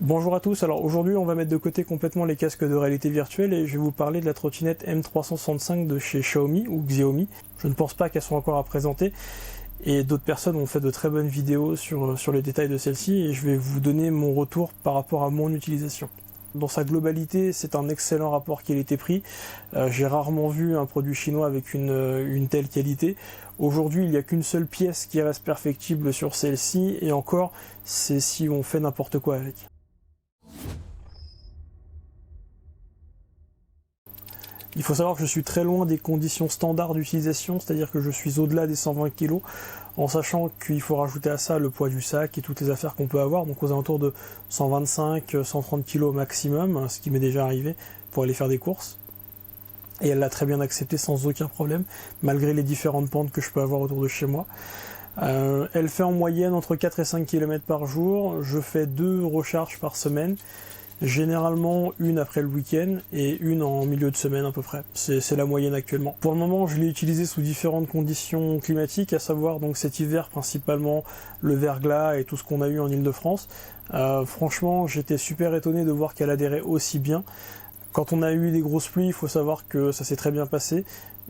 Bonjour à tous, alors aujourd'hui on va mettre de côté complètement les casques de réalité virtuelle et je vais vous parler de la trottinette M365 de chez Xiaomi ou Xiaomi. Je ne pense pas qu'elles soient encore à présenter et d'autres personnes ont fait de très bonnes vidéos sur les détails de celle-ci et je vais vous donner mon retour par rapport à mon utilisation. Dans sa globalité, c'est un excellent rapport qualité-prix. J'ai rarement vu un produit chinois avec une telle qualité. Aujourd'hui, il n'y a qu'une seule pièce qui reste perfectible sur celle-ci et encore, c'est si on fait n'importe quoi avec. Il faut savoir que je suis très loin des conditions standards d'utilisation, c'est-à-dire que je suis au-delà des 120 kg, en sachant qu'il faut rajouter à ça le poids du sac et toutes les affaires qu'on peut avoir, donc aux alentours de 125-130 kg au maximum, ce qui m'est déjà arrivé pour aller faire des courses. Et elle l'a très bien accepté sans aucun problème, malgré les différentes pentes que je peux avoir autour de chez moi. Elle fait en moyenne entre 4 et 5 km par jour, je fais 2 recharges par semaine. Généralement une après le week-end et une en milieu de semaine à peu près. C'est la moyenne actuellement. Pour le moment, je l'ai utilisé sous différentes conditions climatiques, à savoir donc cet hiver principalement le verglas et tout ce qu'on a eu en Ile-de-France. Franchement, j'étais super étonné de voir qu'elle adhérait aussi bien. Quand on a eu des grosses pluies, il faut savoir que ça s'est très bien passé.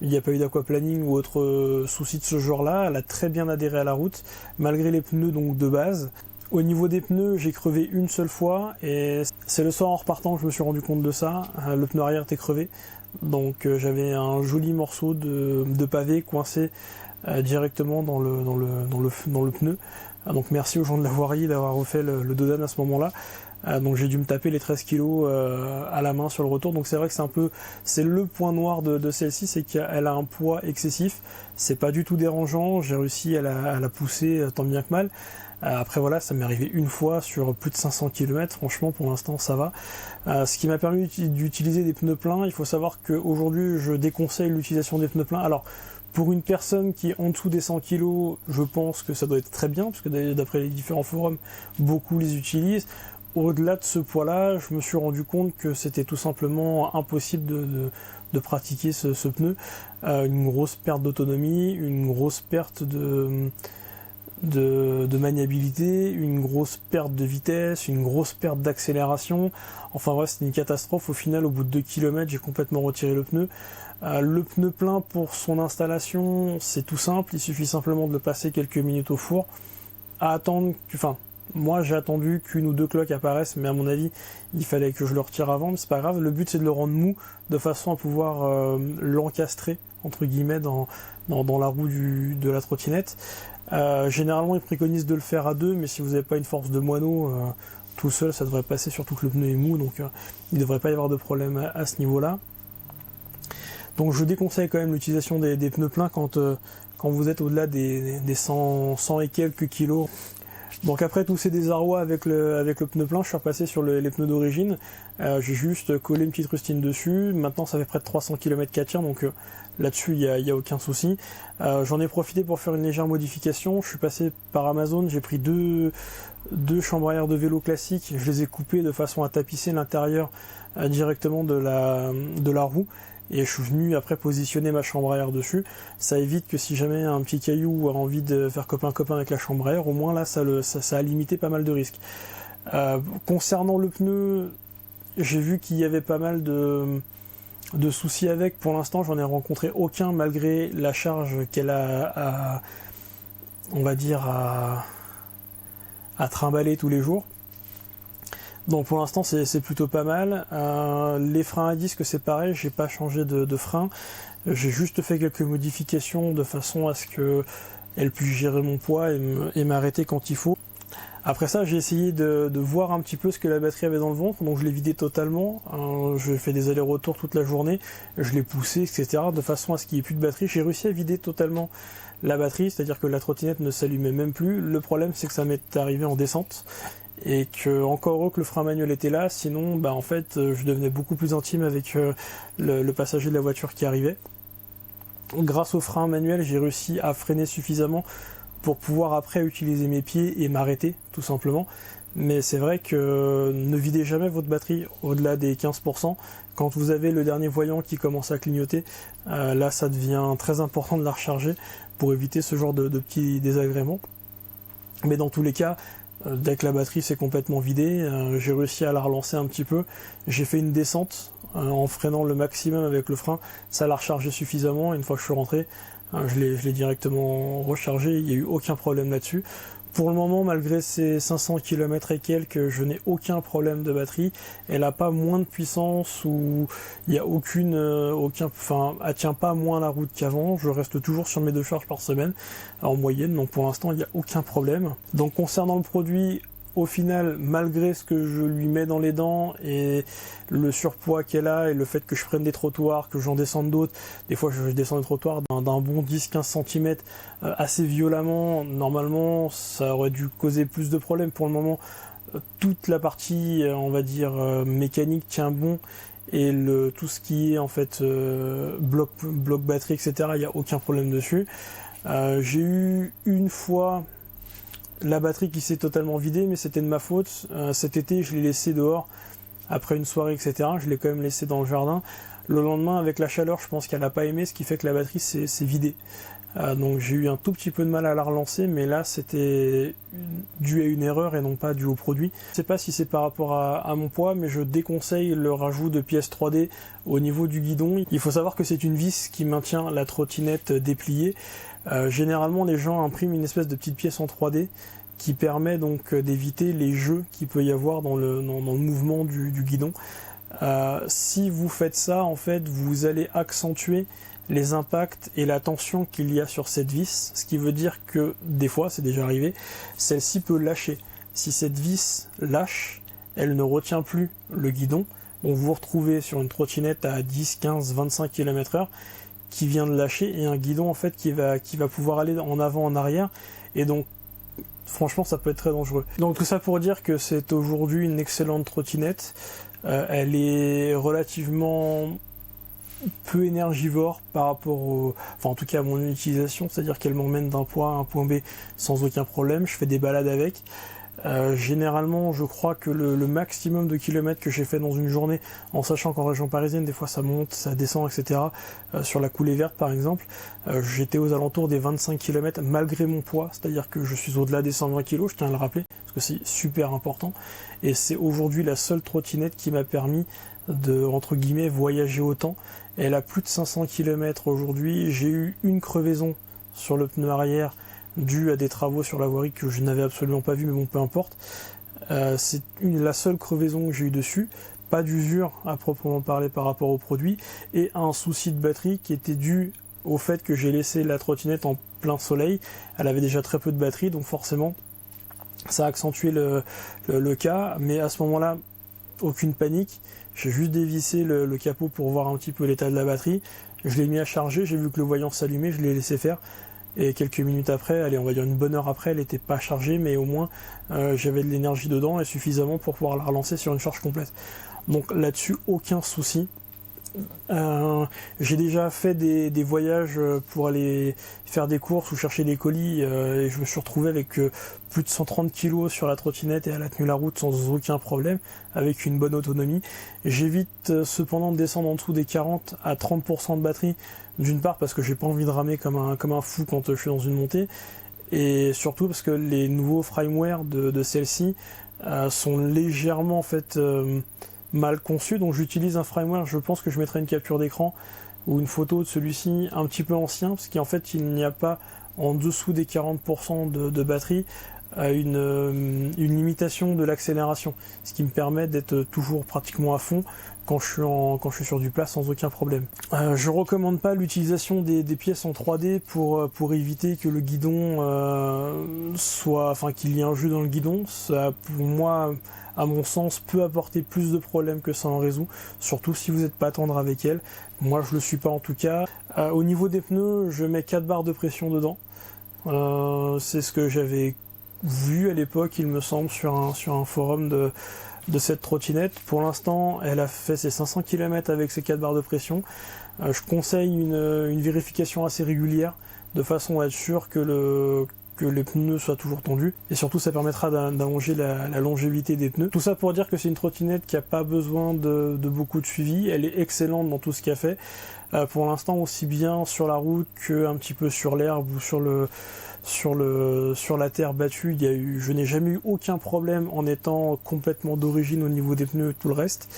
Il n'y a pas eu d'aquaplaning ou autre souci de ce genre-là. Elle a très bien adhéré à la route, malgré les pneus donc de base. Au niveau des pneus, j'ai crevé une seule fois et c'est le soir en repartant que je me suis rendu compte de ça. Le pneu arrière était crevé, donc j'avais un joli morceau de pavé coincé directement dans le pneu. Donc merci aux gens de la voirie d'avoir refait le Dodan à ce moment-là. Donc j'ai dû me taper les 13 kg à la main sur le retour. Donc c'est vrai que c'est le point noir de celle-ci, c'est qu'elle a un poids excessif. C'est pas du tout dérangeant. J'ai réussi à la pousser tant bien que mal. Après voilà, ça m'est arrivé une fois sur plus de 500 km, franchement pour l'instant ça va. Ce qui m'a permis d'utiliser des pneus pleins, il faut savoir qu'aujourd'hui je déconseille l'utilisation des pneus pleins. Alors pour une personne qui est en dessous des 100 kg, je pense que ça doit être très bien, parce que d'après les différents forums, beaucoup les utilisent. Au-delà de ce poids-là, je me suis rendu compte que c'était tout simplement impossible de pratiquer ce pneu. Une grosse perte d'autonomie, une grosse perte de maniabilité, une grosse perte de vitesse, une grosse perte d'accélération. Enfin ouais, c'était une catastrophe. Au final, au bout de 2 km, j'ai complètement retiré le pneu. Le pneu plein pour son installation, c'est tout simple. Il suffit simplement de le passer quelques minutes au four. Moi j'ai attendu qu'une ou deux cloques apparaissent, mais à mon avis, il fallait que je le retire avant, mais c'est pas grave. Le but c'est de le rendre mou, de façon à pouvoir l'encastrer, entre guillemets, dans la roue de la trottinette. Généralement, ils préconisent de le faire à deux, mais si vous n'avez pas une force de moineau, tout seul, ça devrait passer, surtout que le pneu est mou, donc il ne devrait pas y avoir de problème à ce niveau-là. Donc je déconseille quand même l'utilisation des pneus pleins quand vous êtes au-delà des 100 et quelques kilos. Donc après tous ces désarrois avec le pneu plein, je suis repassé sur les pneus d'origine. J'ai juste collé une petite rustine dessus. Maintenant ça fait près de 300 km qu'elle tient, donc là-dessus il y a aucun souci. J'en ai profité pour faire une légère modification. Je suis passé par Amazon, j'ai pris deux chambres à air de vélo classiques. Je les ai coupées de façon à tapisser l'intérieur directement de la roue. Et je suis venu après positionner ma chambre à air dessus. Ça évite que si jamais un petit caillou a envie de faire copain-copain avec la chambre à air, au moins là ça a limité pas mal de risques. Concernant le pneu, j'ai vu qu'il y avait pas mal de soucis avec. Pour l'instant, j'en ai rencontré aucun malgré la charge qu'elle a on va dire, à trimballer tous les jours. Donc pour l'instant c'est plutôt pas mal. Les freins à disque c'est pareil, j'ai pas changé de frein. J'ai juste fait quelques modifications de façon à ce qu'elle puisse gérer mon poids et m'arrêter quand il faut. Après ça, j'ai essayé de voir un petit peu ce que la batterie avait dans le ventre, donc je l'ai vidé totalement. Je fais des allers-retours toute la journée, je l'ai poussé, etc. de façon à ce qu'il n'y ait plus de batterie. J'ai réussi à vider totalement la batterie, c'est-à-dire que la trottinette ne s'allumait même plus. Le problème c'est que ça m'est arrivé en descente. Et que encore heureux que le frein manuel était là, sinon en fait je devenais beaucoup plus intime avec le passager de la voiture qui arrivait. Grâce au frein manuel, j'ai réussi à freiner suffisamment pour pouvoir après utiliser mes pieds et m'arrêter tout simplement. Mais c'est vrai que ne videz jamais votre batterie au-delà des 15%. Quand vous avez le dernier voyant qui commence à clignoter, là ça devient très important de la recharger pour éviter ce genre de petits désagréments. Mais dans tous les cas, Dès que la batterie s'est complètement vidée, j'ai réussi à la relancer un petit peu. J'ai fait une descente en freinant le maximum avec le frein. Ça l'a rechargé suffisamment. Une fois que je suis rentré, je l'ai directement rechargé. Il n'y a eu aucun problème là-dessus. Pour le moment, malgré ces 500 km et quelques, je n'ai aucun problème de batterie. Elle n'a pas moins de puissance ou il n'y a elle tient pas moins la route qu'avant. Je reste toujours sur mes 2 charges par semaine en moyenne. Donc pour l'instant, il n'y a aucun problème. Donc concernant le produit, au final, malgré ce que je lui mets dans les dents et le surpoids qu'elle a et le fait que je prenne des trottoirs, que j'en descende d'autres, des fois je descends des trottoirs d'un bon 10-15 cm assez violemment, normalement ça aurait dû causer plus de problèmes. Pour le moment, toute la partie, on va dire, mécanique tient bon et tout ce qui est en fait bloc batterie, etc., il n'y a aucun problème dessus. J'ai eu une fois la batterie qui s'est totalement vidée, mais c'était de ma faute. Cet été, je l'ai laissé dehors après une soirée, etc. Je l'ai quand même laissé dans le jardin. Le lendemain, avec la chaleur, je pense qu'elle n'a pas aimé, ce qui fait que la batterie s'est vidée. Donc j'ai eu un tout petit peu de mal à la relancer, mais là c'était dû à une erreur et non pas dû au produit. Je ne sais pas si c'est par rapport à mon poids, mais je déconseille le rajout de pièces 3D au niveau du guidon. Il faut savoir que c'est une vis qui maintient la trottinette dépliée. Généralement les gens impriment une espèce de petite pièce en 3D qui permet donc d'éviter les jeux qu'il peut y avoir dans le mouvement du guidon. Si vous faites ça, en fait, vous allez accentuer les impacts et la tension qu'il y a sur cette vis, ce qui veut dire que des fois, c'est déjà arrivé, celle-ci peut lâcher. Si cette vis lâche, elle ne retient plus le guidon, donc vous vous retrouvez sur une trottinette à 10, 15, 25 km/h qui vient de lâcher et un guidon en fait qui va pouvoir aller en avant, en arrière, et donc franchement ça peut être très dangereux. Donc tout ça pour dire que c'est aujourd'hui une excellente trottinette. Elle est relativement peu énergivore par rapport en tout cas à mon utilisation, c'est-à-dire qu'elle m'emmène d'un point A à un point B sans aucun problème. Je fais des balades avec. Généralement, je crois que le maximum de kilomètres que j'ai fait dans une journée, en sachant qu'en région parisienne, des fois ça monte, ça descend, etc. Sur la coulée verte, par exemple, j'étais aux alentours des 25 km malgré mon poids, c'est-à-dire que je suis au-delà des 120 kg, je tiens à le rappeler, parce que c'est super important. Et c'est aujourd'hui la seule trottinette qui m'a permis de, entre guillemets, voyager autant. Elle a plus de 500 km aujourd'hui. J'ai eu une crevaison sur le pneu arrière dû à des travaux sur la voirie que je n'avais absolument pas vu, mais bon, peu importe. C'est la seule crevaison que j'ai eu dessus, pas d'usure à proprement parler par rapport au produit, et un souci de batterie qui était dû au fait que j'ai laissé la trottinette en plein soleil. Elle avait déjà très peu de batterie, donc forcément ça a accentué le cas, mais à ce moment-là, aucune panique, j'ai juste dévissé le capot pour voir un petit peu l'état de la batterie, je l'ai mis à charger, j'ai vu que le voyant s'allumait, je l'ai laissé faire. Et quelques minutes après, allez, on va dire une bonne heure après, elle n'était pas chargée, mais au moins j'avais de l'énergie dedans et suffisamment pour pouvoir la relancer sur une charge complète. Donc là-dessus, aucun souci. J'ai déjà fait des voyages pour aller faire des courses ou chercher des colis et je me suis retrouvé avec plus de 130 kg sur la trottinette et elle a tenu la route sans aucun problème, avec une bonne autonomie. J'évite cependant de descendre en dessous des 40 à 30% de batterie, d'une part parce que j'ai pas envie de ramer comme un fou quand je suis dans une montée, et surtout parce que les nouveaux firmware de celle-ci sont légèrement en fait mal conçu, donc j'utilise un firmware, je pense que je mettrai une capture d'écran ou une photo de celui-ci un petit peu ancien, parce qu'en fait il n'y a pas en dessous des 40% de batterie une limitation de l'accélération, ce qui me permet d'être toujours pratiquement à fond quand je suis sur du plat sans aucun problème. Je recommande pas l'utilisation des pièces en 3D pour éviter que le guidon qu'il y ait un jeu dans le guidon. Ça, pour moi, à mon sens, peut apporter plus de problèmes que ça en résout, surtout si vous n'êtes pas tendre avec elle. Moi, je le suis pas en tout cas. Au niveau des pneus, je mets 4 barres de pression dedans. C'est ce que j'avais vu à l'époque, il me semble, sur un forum de cette trottinette. Pour l'instant, elle a fait ses 500 km avec ses 4 barres de pression. Je conseille une vérification assez régulière, de façon à être sûr que les pneus soient toujours tendus, et surtout ça permettra d'allonger la longévité des pneus. Tout ça pour dire que c'est une trottinette qui n'a pas besoin de beaucoup de suivi, elle est excellente dans tout ce qu'elle fait. Pour l'instant, aussi bien sur la route qu'un petit peu sur l'herbe ou sur sur la terre battue, je n'ai jamais eu aucun problème en étant complètement d'origine au niveau des pneus et tout le reste.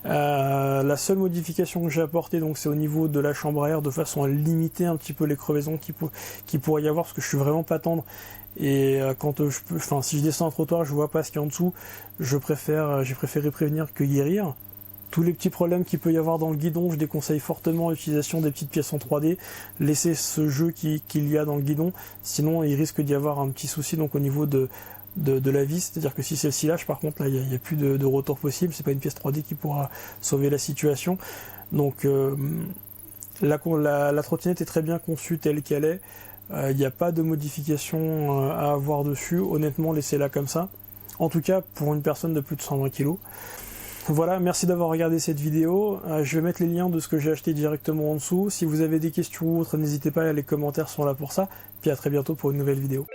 La seule modification que j'ai apportée, donc, c'est au niveau de la chambre à air, de façon à limiter un petit peu les crevaisons qui pourrait y avoir, parce que je suis vraiment pas tendre. Et si je descends un trottoir, je vois pas ce qu'il y a en dessous. J'ai préféré prévenir que guérir. Tous les petits problèmes qu'il peut y avoir dans le guidon, je déconseille fortement l'utilisation des petites pièces en 3D. Laissez ce jeu qu'il y a dans le guidon, sinon il risque d'y avoir un petit souci donc au niveau de la vis, c'est-à-dire que si celle-ci lâche, par contre là il n'y a plus de retour possible, c'est pas une pièce 3D qui pourra sauver la situation. Donc la trottinette est très bien conçue telle qu'elle est, il n'y a pas de modification à avoir dessus, honnêtement laissez-la comme ça, en tout cas pour une personne de plus de 120 kg. Voilà, merci d'avoir regardé cette vidéo, je vais mettre les liens de ce que j'ai acheté directement en dessous. Si vous avez des questions ou autres, n'hésitez pas, les commentaires sont là pour ça, puis à très bientôt pour une nouvelle vidéo.